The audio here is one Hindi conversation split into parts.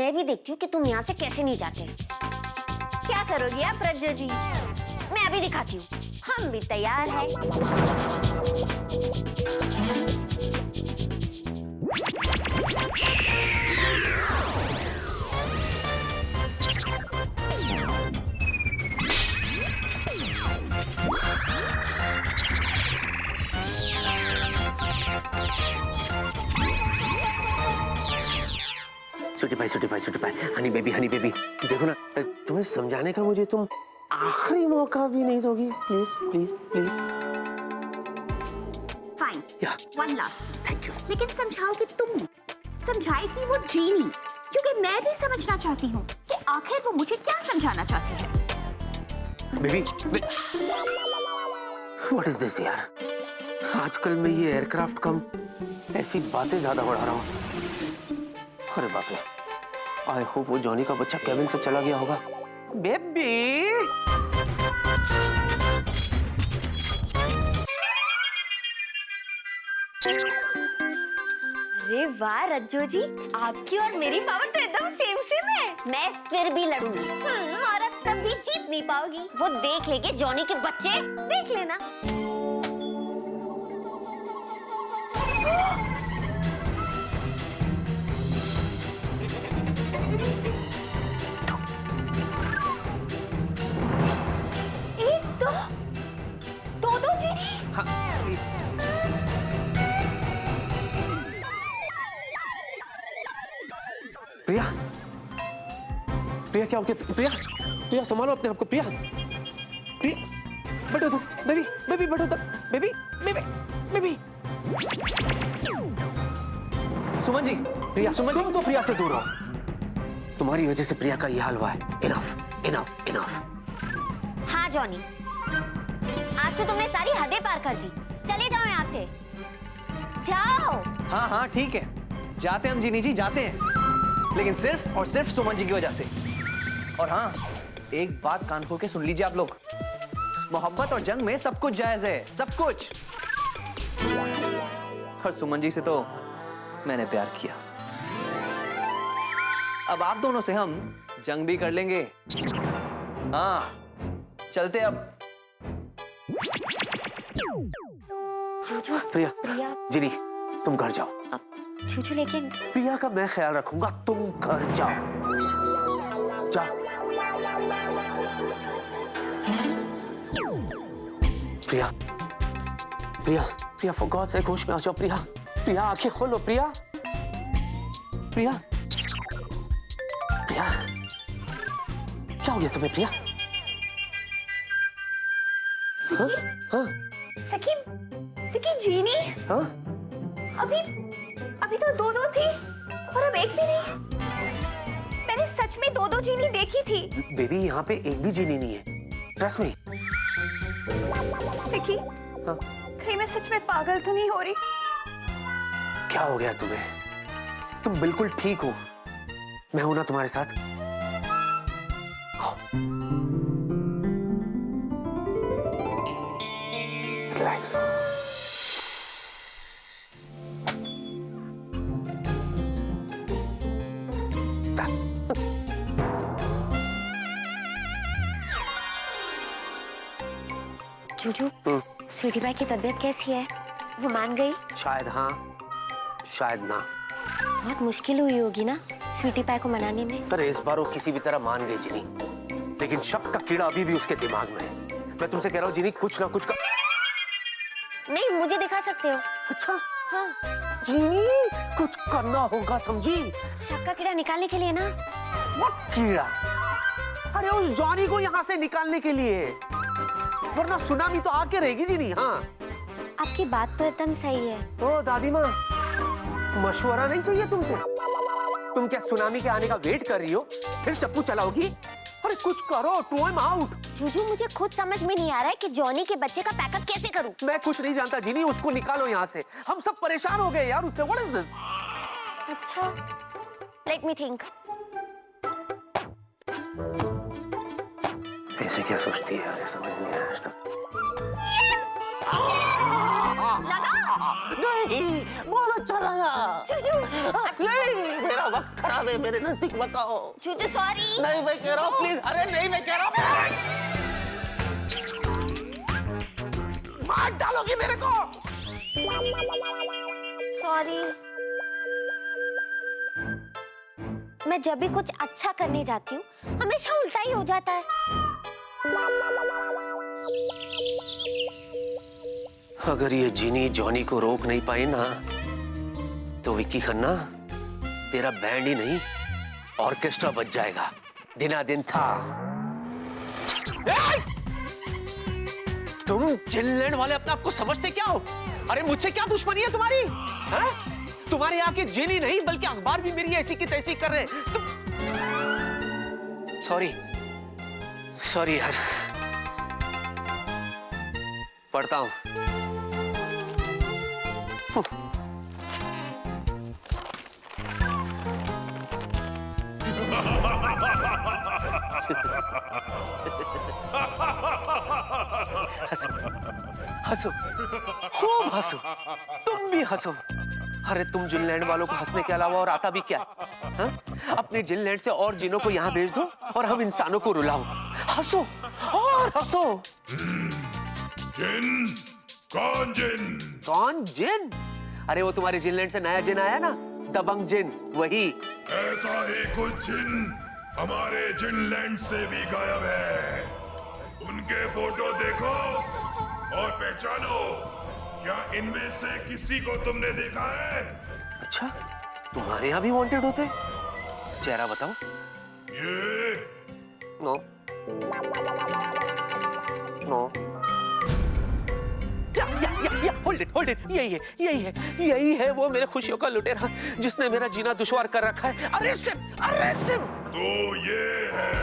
मैं भी देखती हूँ कि तुम यहाँ से कैसे नहीं जाते। क्या करोगी आप रज्जो जी? मैं अभी दिखाती हूँ। हम भी तैयार हैं। स्वीटी पाई, हनी बेबी, देखो ना, तुम्हें समझाने का मुझे तुम आखिरी मौका भी नहीं दोगी? प्लीज। फाइन, या वन लास्ट। Thank you. लेकिन समझाओगे तुम, समझाएगी वो जीनी, क्योंकि मैं भी समझना चाहती हूँ कि आखिर वो मुझे क्या समझाना चाहती है। बेबी, व्हाट इज दिस यार? आजकल मैं ये एयरक्राफ्ट कम ऐसी बातें ज्यादा बढ़ा रहा हूँ। अरे बाप रे, आई होप वो जॉनी का बच्चा केविन से चला गया होगा। बेबी, अरे वाह रज्जो जी, आपकी और मेरी पावर तो एकदम सेम है। मैं फिर भी लड़ूंगी और अब तब भी जीत नहीं पाओगी। वो देख लेंगे जॉनी के बच्चे, देख लेना। एक दो जीनी। हाँ, प्रिया क्या हो गया? प्रिया संभालो अपने आप को। प्रिया बैठो उधर, बेबी बैठो उधर, बेबी। सुमन जी, तुम तो प्रिया से दूर रहो। तुम्हारी वजह से प्रिया का ये हाल हुआ है। इनफ। हाँ जॉनी, आज तो तुमने सारी हदें पार कर दी। चले जाओ यहाँ से, जाओ। हाँ ठीक है, जाते हम जीनी जी, जाते हैं, लेकिन सिर्फ और सिर्फ सुमन जी की वजह से। और हाँ, एक बात कान खोल के सुन लीजिए आप लोग, मोहब्बत और जंग में सब कुछ जायज है, सब कुछ। और सुमन जी से तो मैंने प्यार किया। अब आप दोनों से हम जंग भी कर लेंगे। हाँ, चलते अब। प्रिया, जिनी, तुम घर जाओ। छूछू, लेकिन प्रिया का मैं ख्याल रखूंगा, तुम घर जाओ। प्रिया फॉर गॉड से होश में आ जाओ। प्रिया आंखें खोलो। प्रिया क्या हो गया तुम्हें? प्रिया हाँ? सकी जीनी, हाँ? अभी तो दो थी और अब एक भी नहीं। मैंने सच में दो जीनी देखी थी। बेबी, यहाँ पे एक भी जीनी नहीं है, ट्रस्ट मी। सकी, हाँ? कहीं मैं सच में पागल तो नहीं हो रही? क्या हो गया तुम्हें? तुम बिल्कुल ठीक हो, मैं हूं ना तुम्हारे साथ। रिलैक्स। जूजू, स्वीटी पाई की तबीयत कैसी है? वो मान गई? शायद हाँ, शायद ना। बहुत मुश्किल हुई होगी ना स्वीटी पाई को मनाने में। पर इस बार वो किसी भी तरह मान गई जिनी, लेकिन शक का कीड़ा अभी भी उसके दिमाग में है। मैं तुमसे कह रहा हूँ जिनी, कुछ ना कुछ का... नहीं, मुझे दिखा सकते हो। अच्छा हाँ, जिनी, कुछ करना होगा, समझी? शक का कीड़ा निकालने के लिए ना। वो कीड़ा? अरे उस जॉनी को यहाँ से निकालने के लिए, वरना सुनामी तो आके रहेगी जिनी। हाँ, आपकी बात तो एकदम सही है। ओ दादी माँ, मशवरा नहीं चाहिए तुमसे? तुम क्या सुनामी के आने का वेट कर रही हो? फिर चप्पू चलाओगी? अरे कुछ करो, टू एम आउट। जूजू, मुझे खुद समझ में नहीं आ रहा है कि जॉनी के बच्चे का पैकअप कैसे करूं। मैं कुछ नहीं जानता जिनी, उसको निकालो यहाँ से। हम सब परेशान हो गए यार उससे। What is this? अच्छा, लेट मी थिंक। ऐसे क्या सोचती है यार, समझ नहीं आया आज तक। नहीं, बहुत अच्छा लगा। नहीं, मेरा वक्त खराब है, मेरे नजदीक मत आओ। चूचू सॉरी। नहीं मैं कह रहा हूँ प्लीज। अरे नहीं मैं कह रहा हूँ, मार डालोगी मेरे को। सॉरी। मैं जब भी कुछ अच्छा करने जाती हूँ हमेशा उल्टा ही हो जाता है। अगर ये जीनी जॉनी को रोक नहीं पाई ना तो विक्की खन्ना तेरा बैंड ही नहीं ऑर्केस्ट्रा बज जाएगा। दिना दिन था। तुम जिनलैंड वाले अपने आप को समझते क्या हो? अरे मुझसे क्या दुश्मनी है तुम्हारी? है? तुम्हारे यहाँ के जिनी नहीं बल्कि अखबार भी मेरी ऐसी की तैसी कर रहे हैं। सॉरी सॉरी यार, पढ़ता हूं। हंसो, खूब हंसो, तुम भी हंसो। अरे तुम जिनलैंड वालों को हंसने के अलावा और आता भी क्या? हा? अपने जिनलैंड से और जिनों को यहाँ भेज दो और हम इंसानों को रुलाओ। हंसो और हंसो। जिन? कौन जिन? कौन जिन? अरे वो तुम्हारे जिनलैंड से नया जिन आया ना, दबंग जिन, वही। ऐसा ही कुछ जिन हमारे जिनलैंड से भी गायब है। उनके फोटो देखो और पहचानो। क्या इनमें से किसी को तुमने देखा है? अच्छा, तुम्हारे यहाँ भी वांटेड होते? चेहरा बताओ। ये नो नो। या, होल्ड इट, यही है वो मेरे खुशियों का लुटेरा जिसने मेरा जीना दुश्वार कर रखा है। Arrest him. तो ये है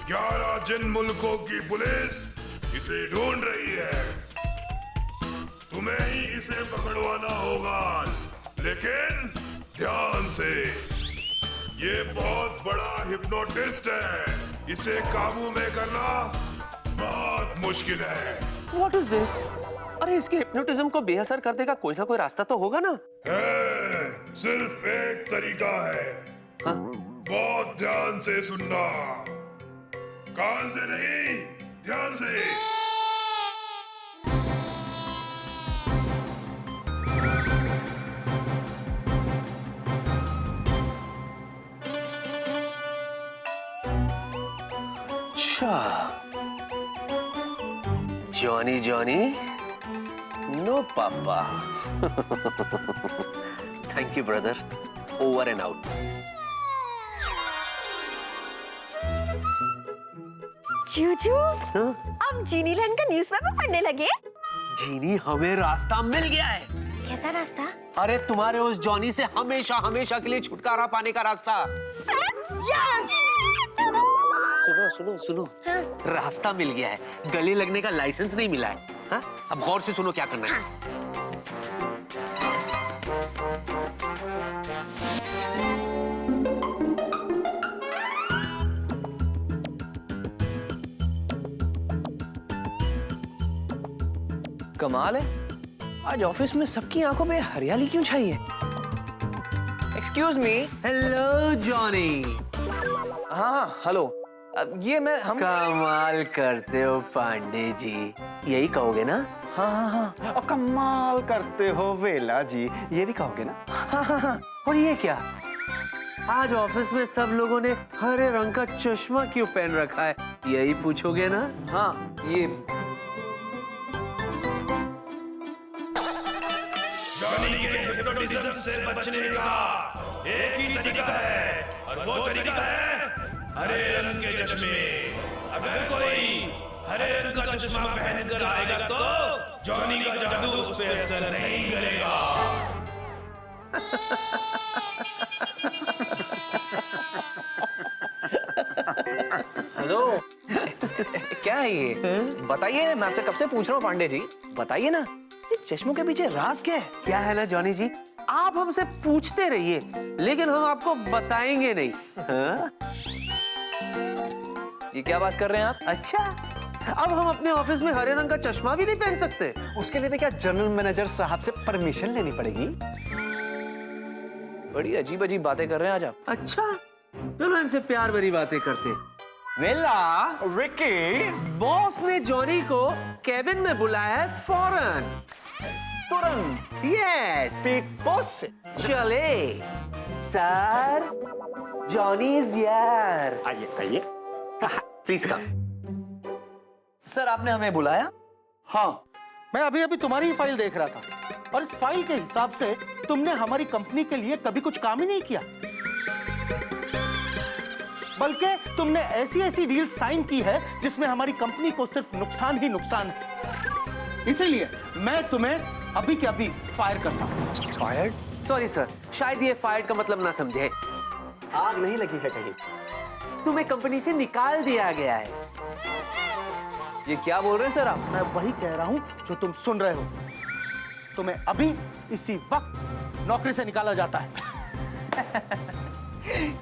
11 जिन मुल्कों की पुलिस इसे ढूंढ रही है। तुम्हें ही इसे पकड़वाना होगा, लेकिन ध्यान से। ये बहुत बड़ा हिप्नोटिस्ट है। इसे काबू में करना बहुत मुश्किल है। What is this? अरे इसके हिप्नोटिज्म को बेअसर करने का कोई ना कोई रास्ता तो होगा ना? है, सिर्फ एक तरीका है। हाँ? बहुत ध्यान से सुनना। कान से नहीं, ध्यान से। Johnny no papa. Thank you brother, over and out. चूचू, अब जीनीलैंड का न्यूज़पेपर पढ़ने लगे? जीनी, हमें रास्ता मिल गया है। कैसा रास्ता? अरे तुम्हारे उस जॉनी से हमेशा हमेशा के लिए छुटकारा पाने का रास्ता। सुनो। हाँ? रास्ता मिल गया है, गले लगने का लाइसेंस नहीं मिला है। हाँ? अब गौर से सुनो क्या करना है। कमाल है, आज ऑफिस में सबकी आंखों पे हरियाली क्यों छाई है? Excuse me. Hello Johnny. हाँ हेलो। अब ये हम कमाल करते हो पांडे जी, यही कहोगे ना? हाँ। और कमाल करते हो वेला जी, ये भी कहोगे ना? हाँ। और ये क्या, आज ऑफिस में सब लोगों ने हरे रंग का चश्मा क्यों पहन रखा है, यही पूछोगे ना? हाँ, ये जॉनी के हिप्नोटिज्म से बचने का एक ही तरीका है, और वो तरीका है हरे रंग के चश्मे। अगर कोई हरे रंग का चश्मा पहनकर आएगा तो जॉनी का जादू उस पे असर नहीं करेगा। हेलो। क्या है ये? बताइए, मैं आपसे कब से पूछ रहा हूँ पांडे जी, बताइए ना, ये चश्मों के पीछे राज क्या है? क्या है ना जॉनी जी, आप हमसे पूछते रहिए लेकिन हम आपको बताएंगे नहीं। हाँ? ये क्या बात कर रहे हैं आप? अच्छा, अब हम अपने ऑफिस में हरे रंग का चश्मा भी नहीं पहन सकते। उसके लिए भी क्या जनरल मैनेजर साहब से परमिशन लेनी पड़ेगी? बड़ी अजीब अजीब बातें कर रहे हैं आज आप। अच्छा, चलो इनसे प्यार भरी बातें करते। वेला, विकी, बॉस ने जॉनी को कैबिन में बुलाया है फौरन। तुरंत यस, स्पीड बॉस से। चले। Sir, Johnny is here. आइए आइए। Please come. सर आपने हमें बुलाया? हाँ, मैं अभी अभी तुम्हारी ही फाइल देख रहा था और इस फाइल के हिसाब से तुमने हमारी कंपनी के लिए कभी कुछ काम ही नहीं किया, बल्कि तुमने ऐसी ऐसी डील साइन की है जिसमें हमारी कंपनी को सिर्फ नुकसान ही नुकसान है। इसीलिए मैं तुम्हें अभी के अभी फायर करता हूं। फायर्ड? सॉरी सर, शायद ये फायर्ड का मतलब ना समझे। आग नहीं लगी है कहीं? तुम्हें कंपनी से निकाल दिया गया है। ये क्या बोल रहे हैं सर आप? मैं वही कह रहा हूं जो तुम सुन रहे हो। तुम्हें अभी इसी वक्त नौकरी से निकाला जाता है।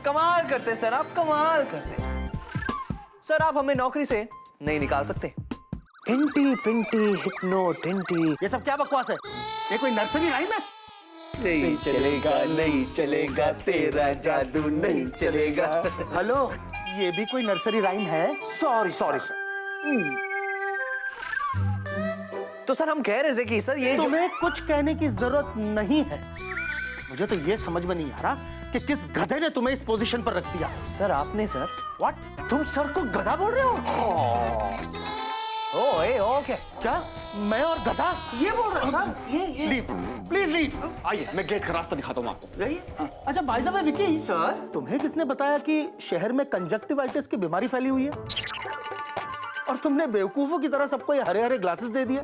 कमाल करते हैं सर, आप कमाल करते हैं। सर आप हमें नौकरी से नहीं निकाल सकते। पिंटी पिंटी हिप्नो टिंटी। ये सब क्या बकवास है? ये कोई नर्सरी राइम है? नहीं चलेगा, नहीं चलेगा, तेरा जादू नहीं चलेगा। हेलो, ये भी कोई नर्सरी राइम है? Sorry sorry sir. तो सर हम कह रहे थे कि सर ये जो तुम्हें कुछ कहने की जरूरत नहीं है। मुझे तो ये समझ में नहीं आ रहा कि किस गधे ने तुम्हें इस पोजीशन पर रख दिया। सर आपने सर व्हाट? तुम सर को गधा बोल रहे हो? ओए ओके क्या मैं और गधा ये बोल रहे हो सर? ये लीव, प्लीज लीव। आइए मैं गेट का रास्ता दिखाता हूँ आपको। अच्छा by the way Vicky sir, तुम्हें किसने बताया कि शहर में कंजक्टिवाइटिस की बीमारी फैली हुई है और तुमने बेवकूफों की तरह सबको ये हरे हरे ग्लासेस दे दिए?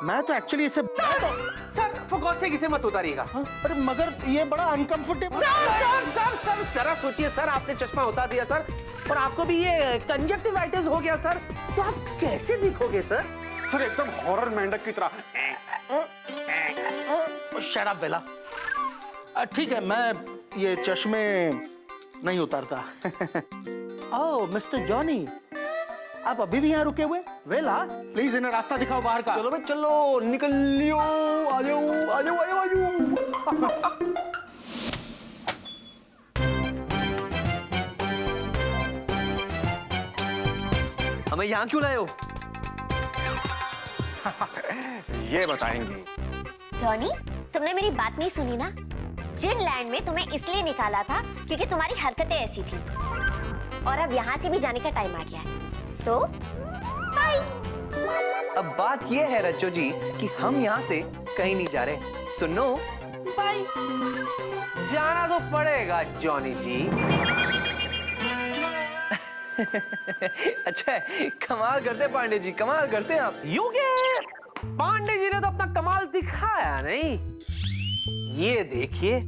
मैं तो एक्चुअली इसे सर, फॉर गॉड सेक इसे मत उतारिएगा। हाँ, अरे मगर ये बड़ा अनकंफर्टेबल। सर जरा सोचिए सर, आपने चश्मा उतार दिया सर और आपको भी ये कंजक्टिवाइटिस हो गया सर, तो आप कैसे दिखोगे सर? सर एकदम हॉरर मेंढक की तरह। शट अप बेला। ठीक है, मैं ये चश्मे नहीं उतारता। ओह मिस्टर जॉनी, आप अभी भी यहाँ रुके हुए? वेला, प्लीज इन्हें रास्ता दिखाओ बाहर का। चलो भाई चलो, निकल लियो। आ जाओ आ जाओ आ जाओ आ जाओ। हमें यहाँ क्यों लाए हो? ये बताएंगे। जॉनी, तुमने मेरी बात नहीं सुनी ना? जिन लैंड में तुम्हें इसलिए निकाला था क्योंकि तुम्हारी हरकतें ऐसी थी और अब यहाँ से भी जाने का टाइम आ गया है। सो बाय। अब बात ये है रज्जो जी कि हम यहाँ से कहीं नहीं जा रहे। सुनो बाय। जाना तो पड़ेगा जॉनी जी। अच्छा है, कमाल करते हैं पांडे जी, कमाल करते हैं आप। यू गेट, पांडे जी ने तो अपना कमाल दिखाया नहीं। ये देखिए,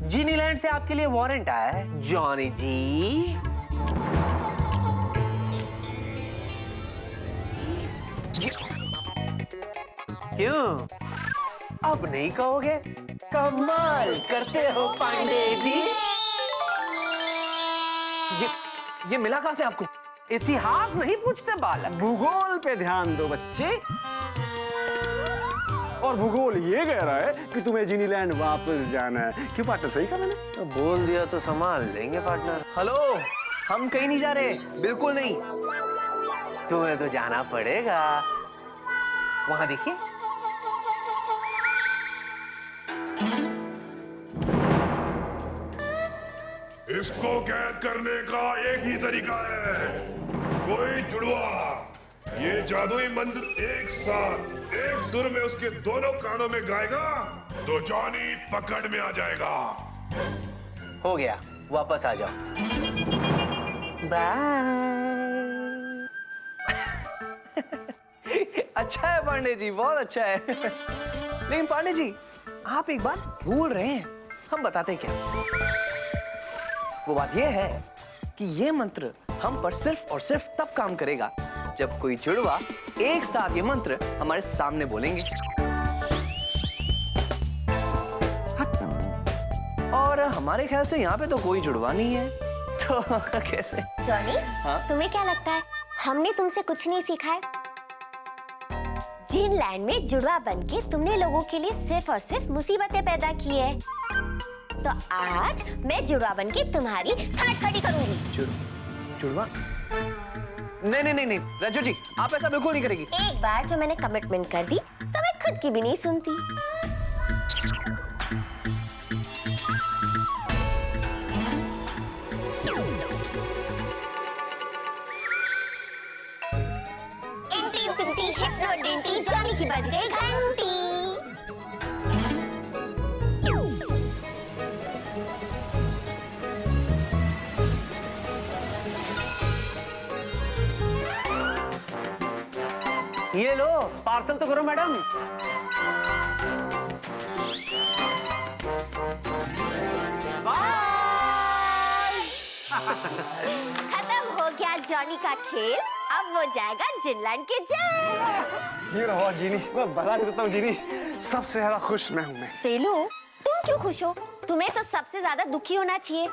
जीनीलैंड से आपके लिए वारंट आया है जॉनी जी। क्यों, अब नहीं कहोगे? कमाल करते हो पांडे जी। ये मिला कहां से आपको? इतिहास नहीं पूछते बालक, भूगोल पे ध्यान दो बच्चे। और भूगोल ये कह रहा है कि तुम्हें जीनीलैंड वापस जाना है। क्यों पार्टनर, सही कहा मैंने? तो बोल दिया तो संभाल लेंगे पार्टनर। हेलो, हम कहीं नहीं जा रहे, बिल्कुल नहीं। तुम्हें तो जाना पड़ेगा। वहां देखिए, इसको कैद करने का एक ही तरीका है, कोई जुड़वा ये जादुई मंत्र एक साथ एक सुर में उसके दोनों कानों में गाएगा तो जॉनी पकड़ में आ जाएगा। हो गया, वापस आ जाओ। बाय। अच्छा है पांडे जी, बहुत अच्छा है। लेकिन पांडे जी, आप एक बात भूल रहे हैं। हम बताते क्या, वो बात ये है कि ये मंत्र हम पर सिर्फ और सिर्फ तब काम करेगा जब कोई जुड़वा एक साथ ये मंत्र हमारे सामने बोलेंगे। और हमारे ख्याल से यहाँ पे तो कोई जुड़वा नहीं है, तो कैसे? जॉनी, हाँ? तुम्हें क्या लगता है हमने तुमसे कुछ नहीं सीखा है। जिन लैंड में जुड़वा बनके तुमने लोगों के लिए सिर्फ और सिर्फ मुसीबतें पैदा की है, तो आज मैं जुड़वा बनके तुम्हारी ठाट खड़ी करूंगी। जुड़वा? नहीं नहीं नहीं नहीं रज्जू जी, आप ऐसा बिल्कुल नहीं करेगी। एक बार जो मैंने कमिटमेंट कर दी तो मैं खुद की भी नहीं सुनती। इंटी पिंटी हिप्नो डिंटी जॉनी की बज गई घंटी। ये लो, पार्सल तो करो मैडम। खत्म हो गया जॉनी का खेल, अब वो जाएगा जिनलैंड के जेल। ये रहो जीनी, मैं बता नहीं सकता हूँ जीनी, सबसे ज्यादा खुश मैं हूँ। मैं फेलू, तुम क्यों खुश हो? तुम्हें तो सबसे ज्यादा दुखी होना चाहिए।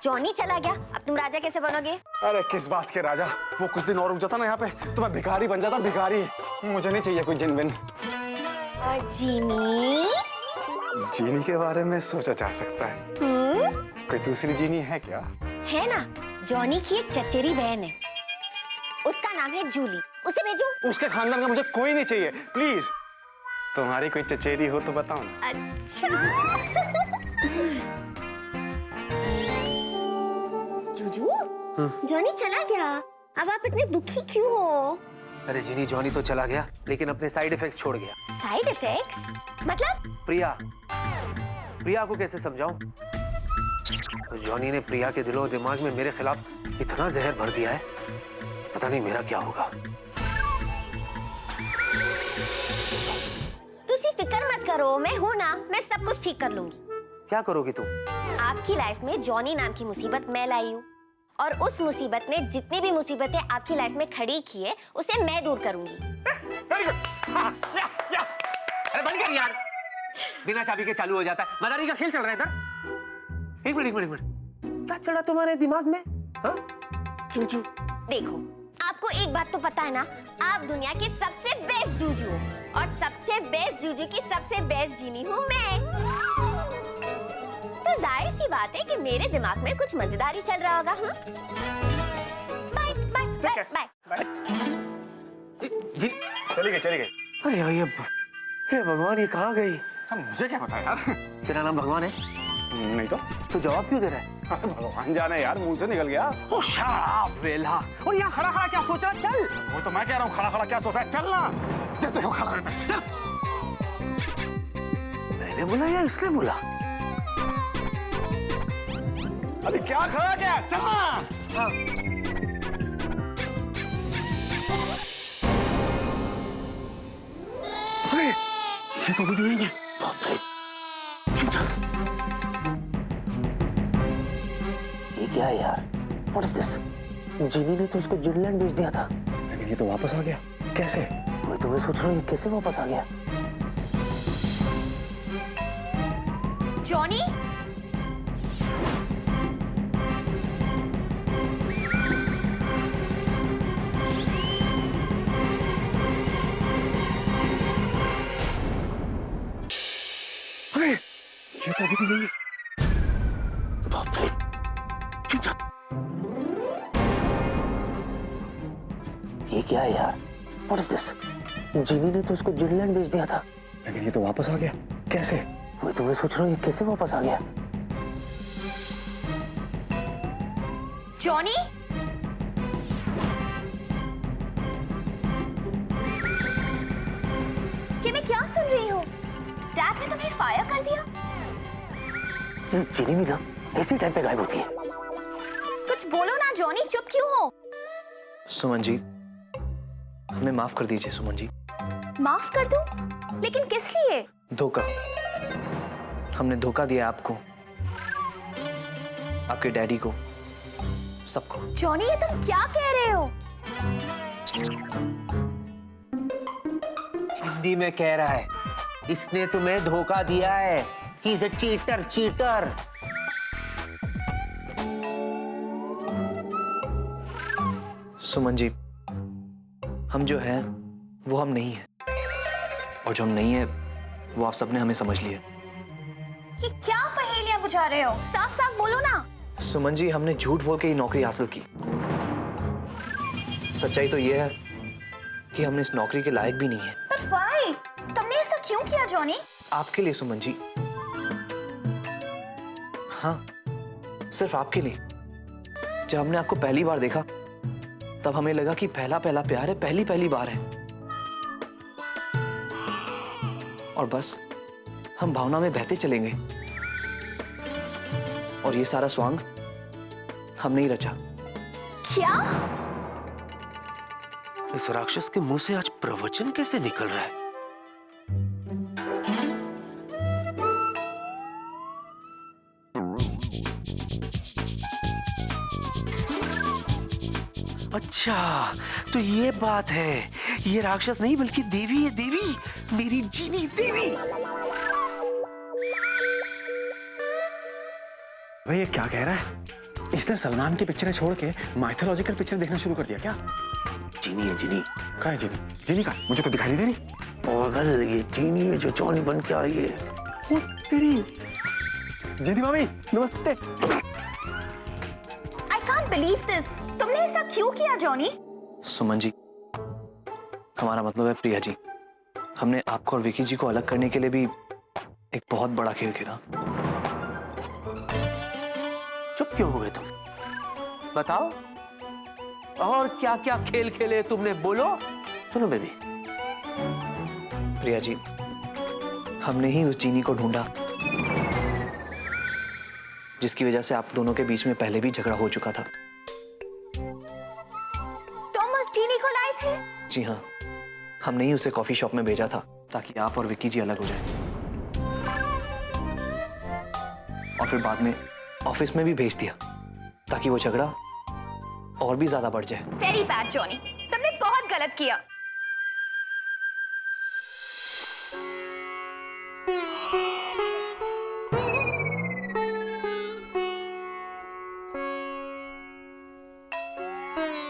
जॉनी चला गया, अब तुम राजा कैसे बनोगे? अरे किस बात के राजा, वो कुछ दिन और रुक जाता ना यहाँ पे तो मैं भिखारी बन जाता। भिखारी मुझे नहीं चाहिए कोई जिनविन। और जीनी? जीनी के बारे में सोचा जा सकता है। कोई दूसरी जीनी है क्या? है ना, जॉनी की एक चचेरी बहन है, उसका नाम है जूली। उसे भेजो। उसके खानदान का मुझे कोई नहीं चाहिए, प्लीज। तुम्हारी कोई चचेरी हो तो बताओ ना। अच्छा। जूजू, जॉनी चला गया, अब आप इतने दुखी क्यों हो? अरे जिनी, जॉनी तो चला गया लेकिन अपने साइड इफेक्ट्स छोड़ गया। Side effects? मतलब? प्रिया को कैसे समझाऊं? तो जॉनी ने प्रिया के दिलो दिमाग में मेरे खिलाफ इतना जहर भर दिया है, पता नहीं मेरा क्या होगा। तुसी फिक्र मत करो, मैं हूं ना, मैं सब कुछ ठीक कर लूंगी। क्या करोगी तुम? आपकी लाइफ में जॉनी नाम की मुसीबत मैं लाई हूँ, और उस मुसीबत ने जितनी भी मुसीबतें आपकी लाइफ में खड़ी की है, उसे मैं दूर करूंगी। Very good. अरे बंद कर यार, बिना चाबी के चालू हो जाता है। मदारी का खेल चल रहा है इधर। एक मिनट, क्या चढ़ा तुम्हारे दिमाग में? हाँ? जूजू, देखो, आपको एक बात तो पता है ना, आप दुनिया के सबसे बेस्ट जूजू हो, और सबसे बेस्ट जूजू की सबसे बेस्ट जीनी हूँ मैं। तो जाहिर सी बात है कि मेरे दिमाग में कुछ मजेदारी चल रहा होगा। Bye bye bye bye. जी चली गई। अरे यार, हे भगवान, ये कहाँ गई? मुझे क्या पता यार। तेरा नाम भगवान है? नहीं तो जवाब क्यों दे रहा है? भगवान जाने यार, मुंह से निकल गया। ओ शराब वेला। और यहाँ खड़ा खड़ा क्या सोच रहा है? चल। वो तो मैं कह रहा हूँ, खड़ा खड़ा क्या सोचा है? चल ना। देखो खड़ा है, चल। मैंने बोला या इसने बोला? अरे क्या खड़ा क्या? चल ना। हाँ। अरे ये तो मुझे नहीं है। बाप रे। ये क्या है यार? What is this? जीनी ने तो उसको जिनलैंड भेज दिया था, लेकिन ये तो वापस आ गया। कैसे? वही तो मैं सोच रहा हूँ, ये कैसे वापस आ गया? जॉनी, अरे ये तो अभी भी नहीं है। बाप रे। ये क्या है यार? What is this? जीनी ने तो उसको जिनलैंड भेज दिया था, लेकिन ये तो वापस आ गया। कैसे? वही तो मैं सोच रहा हूँ, ये कैसे वापस आ गया? जॉनी, ये मैं क्या सुन रही हूँ? डैड ने तुम्हें फायर कर दिया? ये जीनी भी ना ऐसी टाइम पे गायब होती है। कुछ बोलो ना जॉनी, चुप क्यों हो? सुमन जी, हमें माफ कर दीजिए। सुमन जी, माफ कर दूं? लेकिन किस लिए? धोखा, हमने धोखा दिया आपको, आपके डैडी को, सबको। जॉनी, ये तुम क्या कह रहे हो? हिंदी में कह रहा है, इसने तुम्हें धोखा दिया है। He is a cheater, cheater. Suman ji, हम जो हैं वो हम नहीं हैं, और जो हम नहीं है वो आप सबने हमें समझ लिया। ये क्या पहेलियां बुझा रहे हो? साफ साफ बोलो ना। सुमन जी, हमने झूठ बोल के ये नौकरी हासिल की। सच्चाई तो ये है कि हमने इस नौकरी के लायक भी नहीं है। पर व्हाई? तुमने ऐसा क्यों किया जॉनी? आपके लिए सुमन जी, हाँ, सिर्फ आपके लिए। जब हमने आपको पहली बार देखा तब हमें लगा कि पहला पहला प्यार है, पहली पहली बार है, और बस हम भावना में बहते चलेंगे, और ये सारा स्वांग हमने ही रचा। क्या? इस राक्षस के मुंह से आज प्रवचन कैसे निकल रहा है? अच्छा, तो ये बात है। ये राक्षस नहीं बल्कि देवी है, देवी, मेरी जीनी देवी। भाई ये क्या कह रहा है? इसने सलमान की पिक्चरें छोड़ के माइथोलॉजिकल पिक्चर देखना शुरू कर दिया क्या? जीनी है, जीनी। कहाँ है जीनी? जीनी कहाँ? मुझे तो दिखाई नहीं दे रही। पागल, ये जीनी है जो जॉनी बन के आई है। वो तेरी जीनी मामी, नमस्ते। I can't believe this. तुमने ऐसा क्यों किया जॉनी? सुमन जी, हमारा मतलब है प्रिया जी, हमने आपको और विकी जी को अलग करने के लिए भी एक बहुत बड़ा खेल खेला। चुप क्यों हो गए तुम? बताओ, और क्या क्या खेल खेले तुमने, बोलो। सुनो बेबी, प्रिया जी, हमने ही उस जीनी को ढूंढा जिसकी वजह से आप दोनों के बीच में पहले भी झगड़ा हो चुका था। तुम उस जीनी को लाए थे? जी हाँ, हमने ही उसे कॉफी शॉप में भेजा था ताकि आप और विक्की जी अलग हो जाएं। और फिर बाद में ऑफिस में भी भेज दिया ताकि वो झगड़ा और भी ज्यादा बढ़ जाए। वेरी बैड जॉनी, तुमने बहुत गलत किया।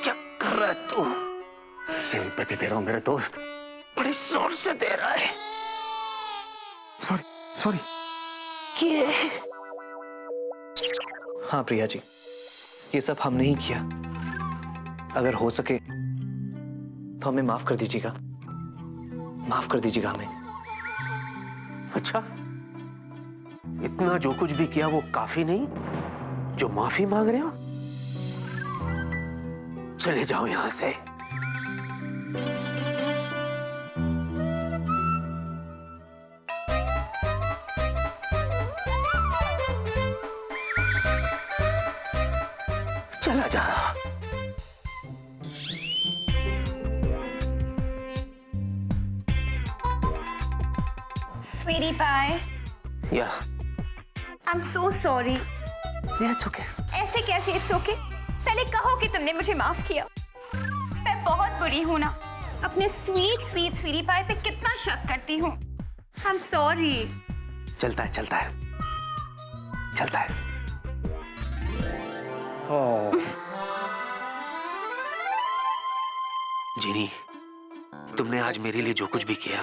क्या कर रहा है तू? सिंपैथी दे रहा हूँ मेरे दोस्त। बड़ी जोर से दे रहा है। Sorry, sorry. हाँ प्रिया जी, ये सब हमने ही किया। अगर हो सके तो हमें माफ कर दीजिएगा, माफ कर दीजिएगा हमें। अच्छा, इतना जो कुछ भी किया वो काफी नहीं जो माफी मांग रहे हो? चले जाओ यहां से। चला जा। स्वीटी पाई, या I'm so sorry. It's okay. ऐसे कैसे इट्स ओके? पहले कहो कि तुमने मुझे माफ किया। मैं बहुत बुरी हूं ना, अपने स्वीट स्वीट स्वीटी पाई पे कितना शक करती हूँ। I'm sorry. चलता है, चलता है, चलता है। जीनी, तुमने आज मेरे लिए जो कुछ भी किया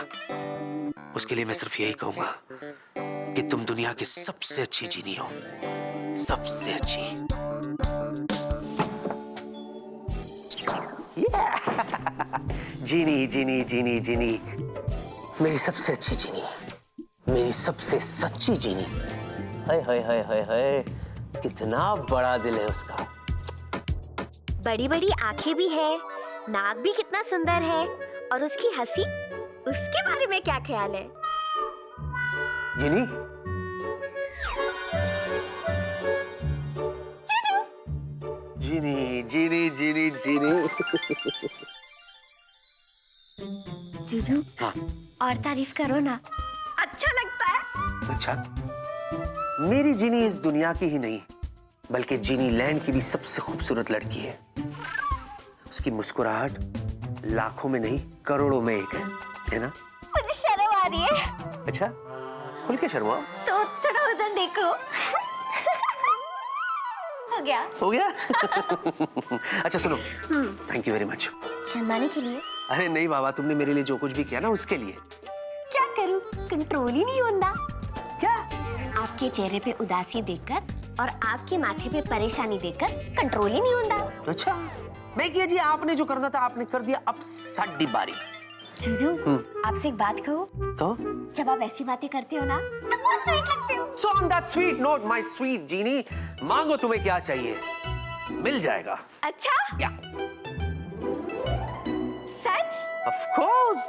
उसके लिए मैं सिर्फ यही कहूंगा कि तुम दुनिया की सबसे अच्छी जीनी हो, सबसे अच्छी। जीनी, जीनी, जीनी, जीनी, मेरी सबसे अच्छी जीनी, मेरी सबसे सच्ची जीनी। हाय हाय हाय हाय हाय, कितना बड़ा दिल है उसका। बड़ी बड़ी आंखें भी है, नाक भी कितना सुंदर है, और उसकी हंसी, उसके बारे में क्या ख्याल है? जीनी, जीनी, जीनी, जीनी, जीनी। जीजू, हाँ, और तारीफ करो ना, अच्छा लगता है। अच्छा, मेरी जीनी इस दुनिया की ही नहीं बल्कि जीनी लैंड की भी सबसे खूबसूरत लड़की है। उसकी मुस्कुराहट लाखों में नहीं करोड़ों में एक है ना? मुझे शर्म आ रही है। अच्छा, खुल के शर्माओ। तो थोड़ा उधर देखो। हो गया। हो गया? अच्छा सुनो, थैंक यू वेरी मच। शर्माने के लिए? अरे नहीं बाबा, तुमने मेरे लिए जो कुछ भी किया ना उसके लिए। क्या करूं, कंट्रोल ही नहीं होता। क्या? आपके चेहरे पे उदासी देखकर और आपके माथे पे परेशानी देखकर कंट्रोल ही नहीं होता। अच्छा, मैं किया जी, आपने जो करना था आपने कर दिया, अब साडी बारी। जीजू, आपसे एक बात कहूं? तो जब आप ऐसी बातें करते हो ना तो बहुत स्वीट लगते हो। So on that sweet note, my sweet genie, मांगो तुम्हें क्या चाहिए, मिल जाएगा। अच्छा? या सच? of course।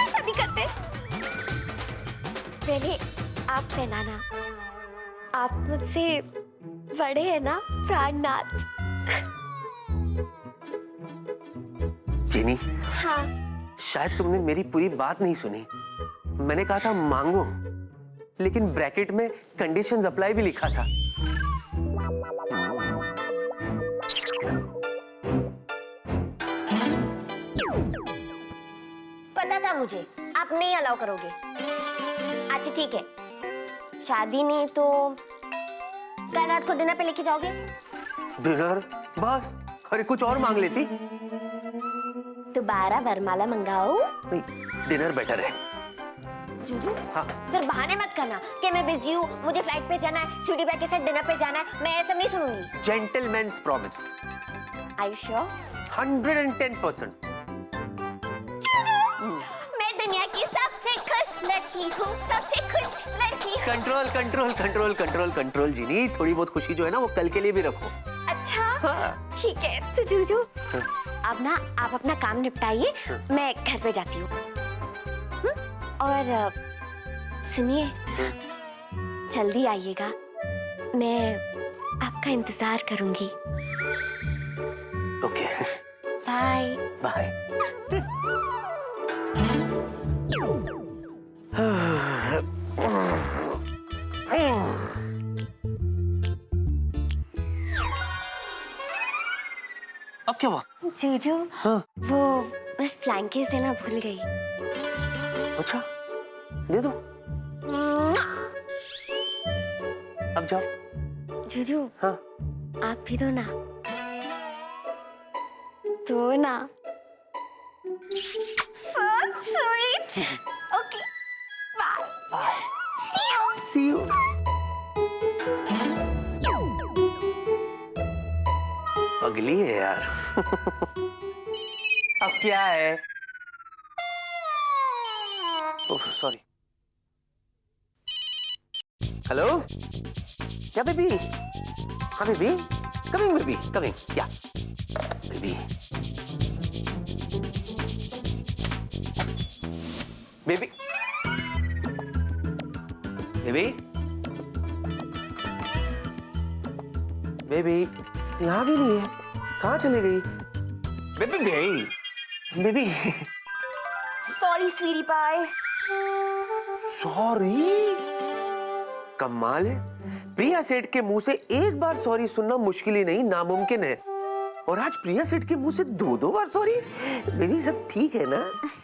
शादी करते? पहले आप पहनाना, आप मुझसे बड़े हैं ना प्राणनाथ। जीनी, हाँ, शायद तुमने मेरी पूरी बात नहीं सुनी। मैंने कहा था मांगो, लेकिन ब्रैकेट में कंडीशंस अप्लाई भी लिखा था। पता था मुझे आप नहीं अलाउ करोगे। अच्छा ठीक है, शादी नहीं तो कल रात को डिनर पे लेके जाओगे? डिनर? बस, अरे कुछ और मांग लेती। तो 12 वरमाला मंगाओ। नहीं, डिनर बेटर है। जूजू, हाँ। फिर बहाने मत करना कि मैं बिजी हूँ, मुझे फ्लाइट पे जाना है, स्वीटी बैग के साथ डिनर पे जाना है। मैं ऐसा नहीं सुनूंगी। Gentlemen's promise. Are you sure? 110%। मैं दुनिया की सबसे खुश लड़की हूँ, सबसे खुश लड़की हूँ। Control control control control control Genie, थोड़ी बहुत खुशी जो है ना वो कल के लिए भी रखो। अच्छा हाँ। ठीक है। तो जूजू, अब ना आप अपना काम निपटाइए, मैं घर पे जाती हूँ। और सुनिए, जल्दी आइएगा, मैं आपका इंतजार करूंगी। Okay, bye bye. अब क्या हुआ? जूजू, हाँ। वो मैं फ्लाइंग किस देना भूल गई। अच्छा, दे दो। अब जाओ। जूजू, हाँ। आप भी दो ना। दो ना। So sweet. Okay. Bye. Bye. See you. See you. अगली है यार। अब क्या है? Oh sorry. हेलो? क्या बेबी? हाँ बेबी, कमिंग बेबी, कमिंग। क्या बेबी? बेबी, बेबी, बेबी, यहाँ भी नहीं है, कहाँ चली गई? Baby, baby, baby, sorry sweetie pie. Sorry? कमाल है, प्रिया सेठ के मुंह से एक बार सॉरी सुनना मुश्किल ही नहीं नामुमकिन है, और आज प्रिया सेठ के मुंह से 2-2 बार सॉरी। बेबी सब ठीक है ना?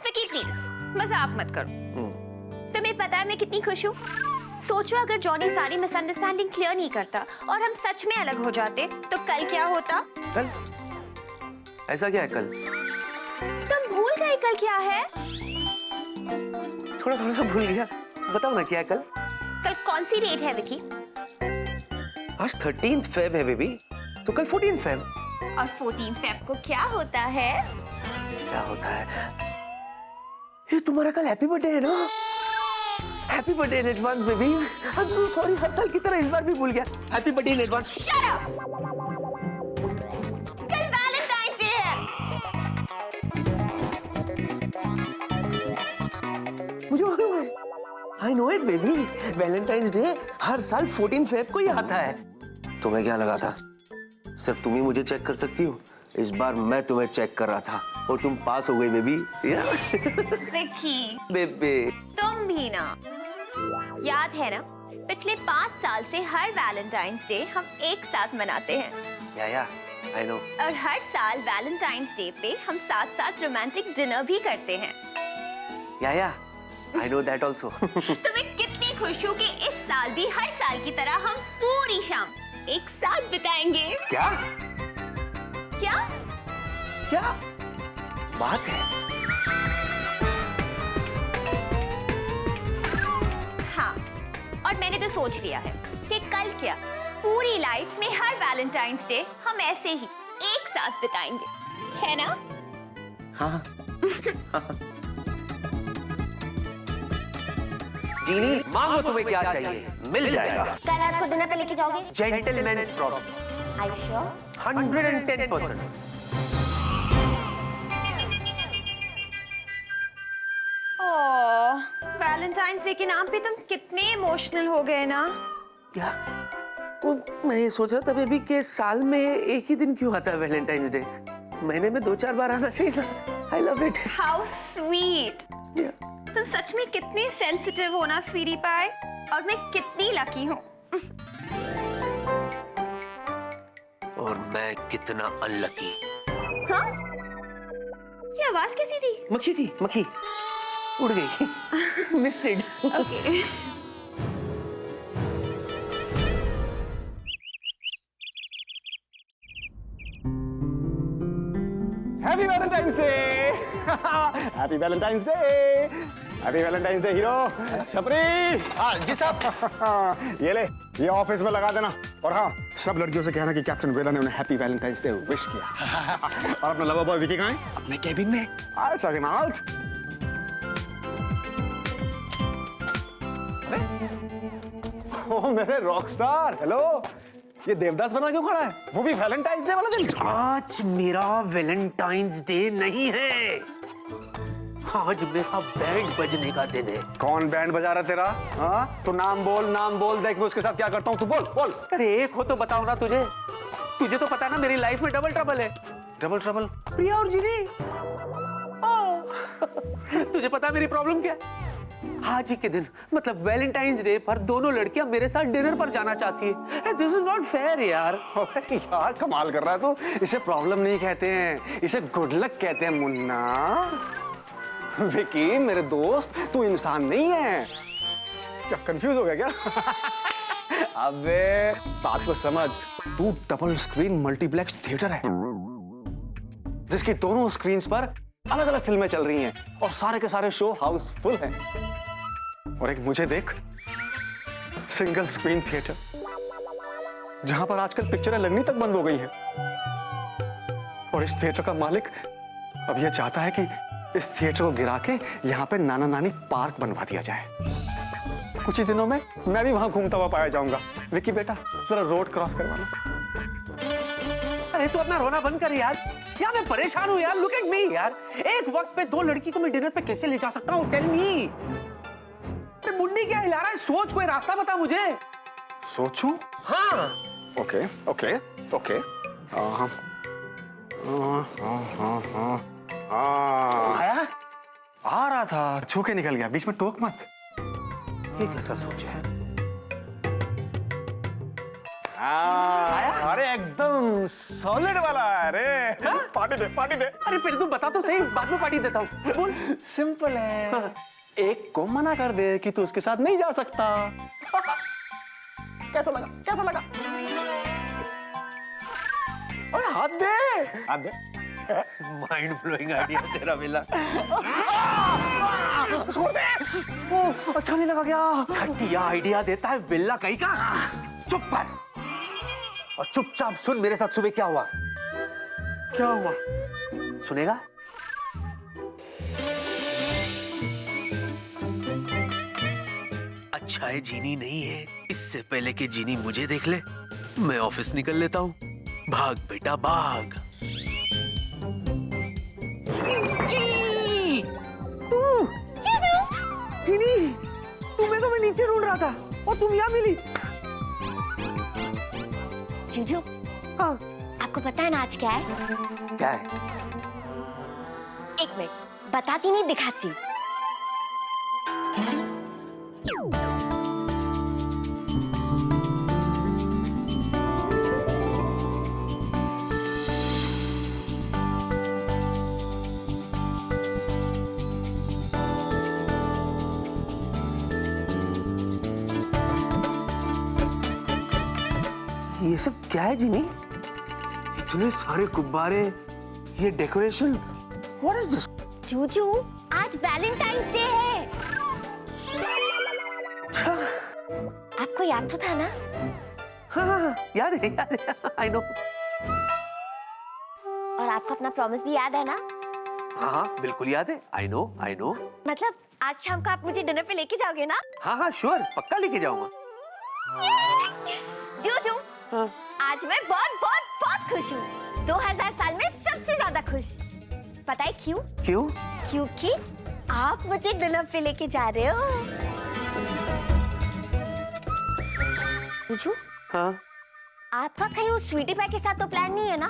विकी प्लीज मजाक मत करो। तुम्हें पता है मैं कितनी खुश हूँ। सोचो अगर जॉनी सारी मिसअंडरस्टैंडिंग क्लियर नहीं करता और हम सच में अलग हो जाते तो कल क्या होता? कल? ऐसा क्या है कल? तुम भूल गए कल क्या है? थोड़ा थोड़ा सा भूल गया, बताओ ना क्या है कल? कल कौन सी डेट है विकी? आज 13th फेब है बेबी, तो कल 14th फेब। और 14 फेब को क्या होता है? क्या होता है? ये तुम्हारा कल हैप्पी बर्थडे है ना? Happy birthday in advance baby. I am so sorry, हर साल की तरह इस बार भी भूल गया। Happy birthday in advance. Shut up! कल वैलेंटाइन डे है। मुझे मालूम है। I know it baby. Valentine's Day हर साल 14 फेब को ही आता है। तुम्हें क्या लगा था सिर्फ तुम ही मुझे चेक कर सकती हो? इस बार मैं तुम्हें चेक कर रहा था और तुम पास हो गई बेबी। विकी, बेबी तुम भी ना। याद है ना, पिछले 5 साल से हर वैलेंटाइंस डे हम एक साथ मनाते हैं। या आई नो। और हर साल वैलेंटाइंस डे पे हम साथ साथ रोमांटिक डिनर भी करते हैं। या आई नो दैट आल्सो। तो मैं कितनी खुश हूँ कि इस साल भी हर साल की तरह हम पूरी शाम एक साथ बिताएंगे। क्या क्या? क्या बात है? हाँ, और मैंने तो सोच लिया है कि कल क्या पूरी लाइफ में हर वैलेंटाइंस डे हम ऐसे ही एक साथ बिताएंगे, है ना? हाँ। जीनी, मांगो तुम्हें क्या चाहिए, मिल जाएगा। कल रात को डिनर पे लेके जाओगे? Gentleman's promise. Are you sure? 110%। Oh, Valentine's day के नाम पे तुम कितने इमोशनल हो गए ना। क्या? वो मैं ये सोच रहा था बेबी कि साल में एक ही दिन क्यों आता है वैलेंटाइंस डे? महीने में 2-4 बार आना चाहिए ना। I love it. How sweet. तुम सच में कितने सेंसिटिव हो ना स्वीटी पाई, और मैं कितनी लकी हूँ। और मैं कितना अनलकी। हाँ? ये आवाज कैसी थी? मक्खी थी, मक्खी उड़ गई। Missed it. Okay. Happy Valentine's Day. Happy Valentine's Day. Happy Valentine's Day hero. छपरी। हाँ जी साहब। ये ले, ये ऑफिस में लगा देना। और हाँ, सब लड़कियों से कहना कि कैप्टन वेला ने उन्हें हैप्पी वैलेंटाइंस डे विश किया। और अपना लवर बॉय विकी कहाँ है? अपने केबिन में। Check him out. ओह मेरे रॉक स्टार, हेलो। ये देवदास बना क्यों खड़ा है? वो भी वैलेंटाइंस डे वाला दिन। आज मेरा वैलेंटाइंस डे नहीं है, आज मेरा बैंड बजने का दिन है। कौन बैंड बजा रहा तेरा? हाँ, तू नाम बोल, देख मैं उसके साथ क्या करता हूँ। तू बोल बोल। अरे एक हो तो बताओ ना तुझे। तुझे तो पता है ना मेरी लाइफ में डबल ट्रबल है। Double trouble? प्रिया और जीनी। तुझे पता है मेरी प्रॉब्लम क्या है? आज ही के दिन मतलब वैलेंटाइंस डे पर दोनों लड़कियां मेरे साथ डिनर पर जाना चाहती है। दिस इज नॉट फेयर यार। यार कमाल कर रहा है तू। इसे प्रॉब्लम नहीं कहते हैं, इसे गुड लक कहते हैं मुन्ना। विकी मेरे दोस्त, तू इंसान नहीं है क्या? कंफ्यूज हो गया क्या? अबे बात को समझ, तू डबल स्क्रीन मल्टीप्लेक्स थिएटर है जिसकी दोनों स्क्रीन्स पर अलग अलग फिल्में चल रही हैं और सारे के सारे शो हाउसफुल हैं। और एक मुझे देख, सिंगल स्क्रीन थिएटर जहां पर आजकल पिक्चरें लगनी तक बंद हो गई हैं। और इस थिएटर का मालिक अब यह चाहता है कि इस थिएटर को गिरा के यहाँ पे नाना नानी पार्क बनवा दिया जाए। कुछ ही दिनों में मैं भी वहां घूमता हुआ पाया जाऊंगा। विकी बेटा जरा रोड क्रॉस करवाना। अरे तू अपना रोना बंद कर यार मैं परेशान हूँ यार। लुक एट मी यार, एक वक्त पे दो लड़की को मैं डिनर पे कैसे ले जा सकता हूँ? Tell me. अरे मुन्नी क्या हिला रहा है? सोच, कोई रास्ता बता मुझे। सोचूं? हाँ। Okay okay okay. आया? आ रहा था, छू के निकल गया। बीच में टोक मत। ये कैसा सोच है? अरे एकदम सॉलिड वाला है। अरे पार्टी दे, पार्टी दे। अरे पहले तू बता तो सही, बाद में पार्टी देता हूँ। बोल। सिंपल है। एक को मना कर दे कि तू उसके साथ नहीं जा सकता। कैसा लगा? कैसा लगा? अरे हाथ दे, हाथ दे। माइंड ब्लोइंग आइडिया तेरा मिला। छोड़ दे। ओह, अच्छा नहीं लगा क्या? घटिया आइडिया देता है बिल्ला कहीं का। चुप कर और चुपचाप सुन मेरे साथ सुबह क्या हुआ। क्या हुआ? सुनेगा? अच्छा है जीनी नहीं है। इससे पहले कि जीनी मुझे देख ले, मैं ऑफिस निकल लेता हूँ। भाग बेटा भाग। जीनी, तुम्हें तो मैं नीचे ढूंढ रहा था और तुम यहाँ मिली। जीजू, हाँ। आपको पता है ना आज क्या है? क्या है? एक मिनट, बताती नहीं दिखाती। ये सब क्या है जीनी? इतने सारे गुब्बारे, ये decoration, what is this? Juju, आज वैलेंटाइंस डे है। अच्छा, आपको याद तो था ना? हाँ याद है, आई नो। और आपको अपना प्रॉमिस भी याद है ना? हाँ बिल्कुल याद है, आई नो। मतलब आज शाम को आप मुझे डिनर पे लेके जाओगे ना? हाँ श्योर, पक्का लेके जाऊंगा। जूजू, हाँ। आज मैं बहुत बहुत बहुत खुश हूँ। 2000 साल में सबसे ज्यादा खुश। पता है क्यों? क्यों? क्योंकि आप मुझे डिनर पे लेके जा रहे हो। जूजू, हाँ आपका कहीं उस स्वीटी पाई के साथ तो प्लान नहीं है ना?